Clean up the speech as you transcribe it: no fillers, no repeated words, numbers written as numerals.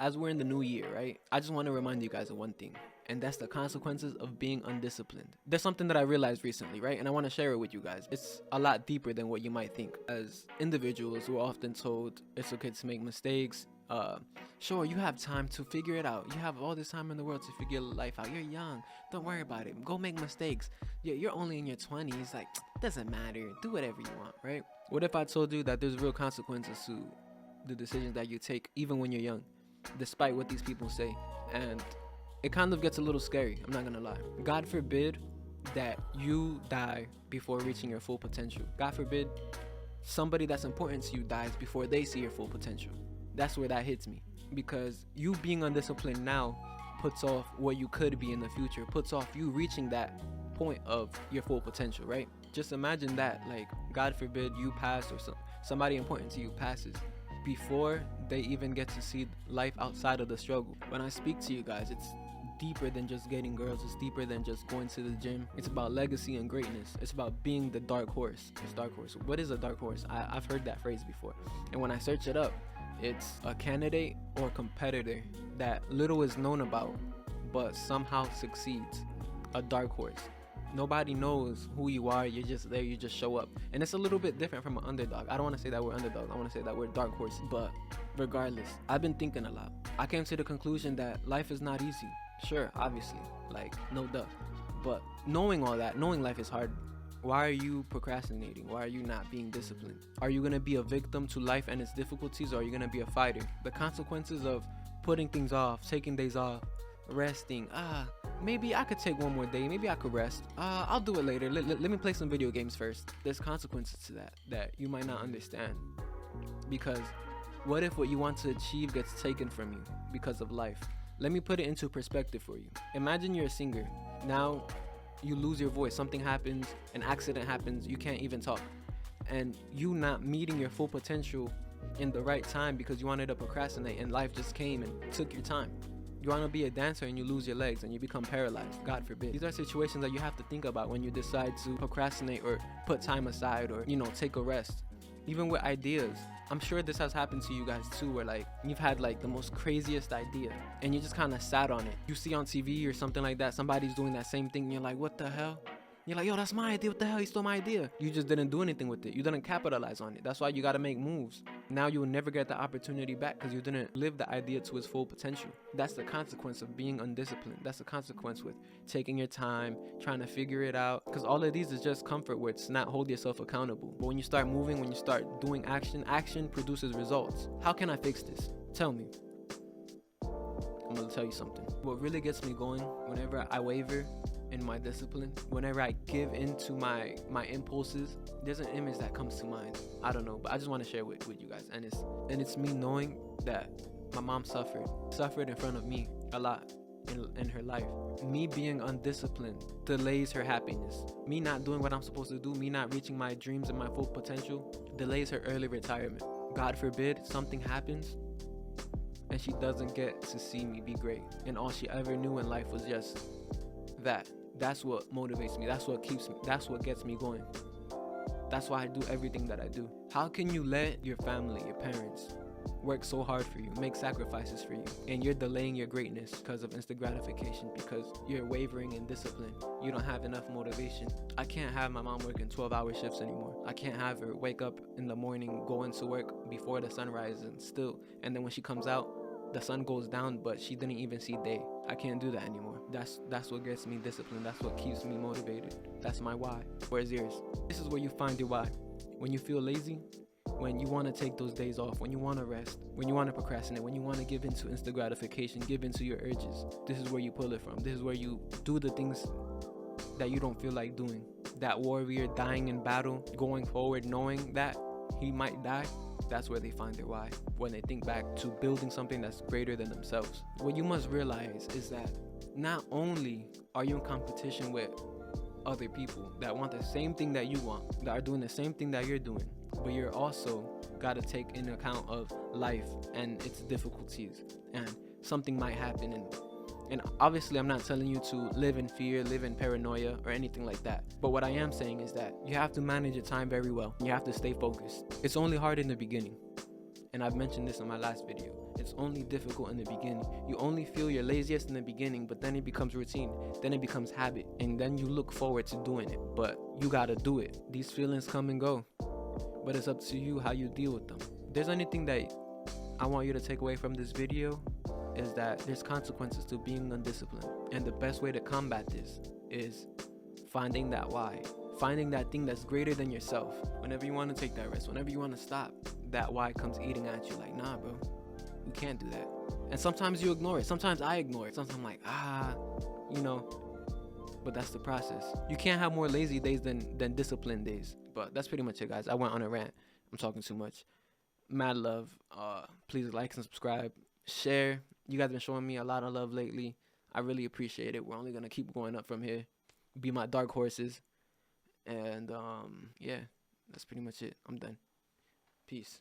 as we're in the new year, right? I just want to remind you guys of one thing, and that's the consequences of being undisciplined. There's something that I realized recently, right? And I want to share it with you guys. It's a lot deeper than what you might think. As individuals, we're often told it's okay to make mistakes. Sure, you have time to figure it out. You have all this time in the world to figure life out. You're young. Don't worry about it. Go make mistakes. You're only in your 20s. Like, doesn't matter. Do whatever you want, right? What if I told you that there's real consequences to the decisions that you take, even when you're young, despite what these people say? And it kind of gets a little scary, I'm not gonna lie. God forbid that you die before reaching your full potential. God forbid somebody that's important to you dies before they see your full potential. That's where that hits me, because you being undisciplined now puts off what you could be in the future, puts off you reaching that point of your full potential, right? Just imagine that, like, God forbid you pass, or somebody important to you passes before they even get to see life outside of the struggle. When I speak to you guys, it's deeper than just getting girls. It's deeper than just going to the gym. It's about legacy and greatness. It's about being the dark horse. It's dark horse. What is a dark horse? I've heard that phrase before, and when I search it up, it's a candidate or competitor that little is known about but somehow succeeds. A dark horse. Nobody knows who you are. You're just there. You just show up. And it's a little bit different from an underdog. I don't want to say that we're underdogs. I want to say that we're dark horses. But regardless, I've been thinking a lot. I came to the conclusion that life is not easy. Sure, obviously, like, no duh. But knowing all that, knowing life is hard, why are you procrastinating? Why are you not being disciplined? Are you going to be a victim to life and its difficulties, or are you going to be a fighter? The consequences of putting things off, taking days off, resting. Maybe I could take one more day. Maybe I could rest. I'll do it later. Let me play some video games first. There's consequences to that you might not understand. Because what if what you want to achieve gets taken from you because of life? Let me put it into perspective for you. Imagine you're a singer. Now you lose your voice. Something happens, an accident happens, you can't even talk. And you not meeting your full potential in the right time because you wanted to procrastinate, and life just came and took your time. You want to be a dancer and you lose your legs and you become paralyzed. God forbid. These are situations that you have to think about when you decide to procrastinate or put time aside, or, take a rest. Even with ideas, I'm sure this has happened to you guys too, where like you've had like the most craziest idea and you just kind of sat on it. You see on TV or something like that, somebody's doing that same thing and you're like, what the hell? You're like, yo, that's my idea. What the hell? He stole my idea. You just didn't do anything with it. You didn't capitalize on it. That's why you got to make moves. Now you will never get the opportunity back because you didn't live the idea to its full potential. That's the consequence of being undisciplined. That's the consequence with taking your time, trying to figure it out. Because all of these is just comfort words, not hold yourself accountable. But when you start moving, when you start doing action, action produces results. How can I fix this? Tell me. I'm going to tell you something. What really gets me going whenever I waver in my discipline, whenever I give into my impulses, there's an image that comes to mind. I don't know, but I just want to share with you guys. And it's me knowing that my mom suffered in front of me a lot in her life. Me being undisciplined delays her happiness. Me not doing what I'm supposed to do, me not reaching my dreams and my full potential, delays her early retirement. God forbid something happens and she doesn't get to see me be great, and all she ever knew in life was just that. That's what motivates me. That's what keeps me. That's what gets me going. That's why I do everything that I do. How can you let your family, your parents, work so hard for you, make sacrifices for you, and you're delaying your greatness because of instant gratification, because you're wavering in discipline? You don't have enough motivation. I can't have my mom working 12-hour shifts anymore. I can't have her wake up in the morning, go into work before the sun rises, and then when she comes out, the sun goes down, but she didn't even see day. I can't do that anymore. That's what gets me disciplined. That's what keeps me motivated. That's my why. Where's yours? This is where you find your why. When you feel lazy, when you want to take those days off, when you want to rest, when you want to procrastinate, when you want to give into instant gratification, give into your urges, this is where you pull it from. This is where you do the things that you don't feel like doing. That warrior dying in battle, going forward, knowing that he might die. That's where they find their why, when they think back to building something that's greater than themselves. What you must realize is that not only are you in competition with other people that want the same thing that you want, that are doing the same thing that you're doing, but you're also got to take into account of life and its difficulties, and something might happen. And obviously I'm not telling you to live in fear, live in paranoia, or anything like that. But what I am saying is that you have to manage your time very well. You have to stay focused. It's only hard in the beginning. And I've mentioned this in my last video. It's only difficult in the beginning. You only feel your laziest in the beginning, but then it becomes routine. Then it becomes habit. And then you look forward to doing it. But you gotta do it. These feelings come and go. But it's up to you how you deal with them. If there's anything that I want you to take away from this video, is that there's consequences to being undisciplined. And the best way to combat this is finding that why. Finding that thing that's greater than yourself. Whenever you want to take that risk, whenever you want to stop, that why comes eating at you like, nah, bro, you can't do that. And sometimes you ignore it. Sometimes I ignore it. Sometimes I'm like, you know, but that's the process. You can't have more lazy days than disciplined days. But that's pretty much it, guys. I went on a rant. I'm talking too much. Mad love. Please like and subscribe. Share. You guys have been showing me a lot of love lately. I really appreciate it. We're only going to keep going up from here. Be my dark horses. And yeah, that's pretty much it. I'm done. Peace.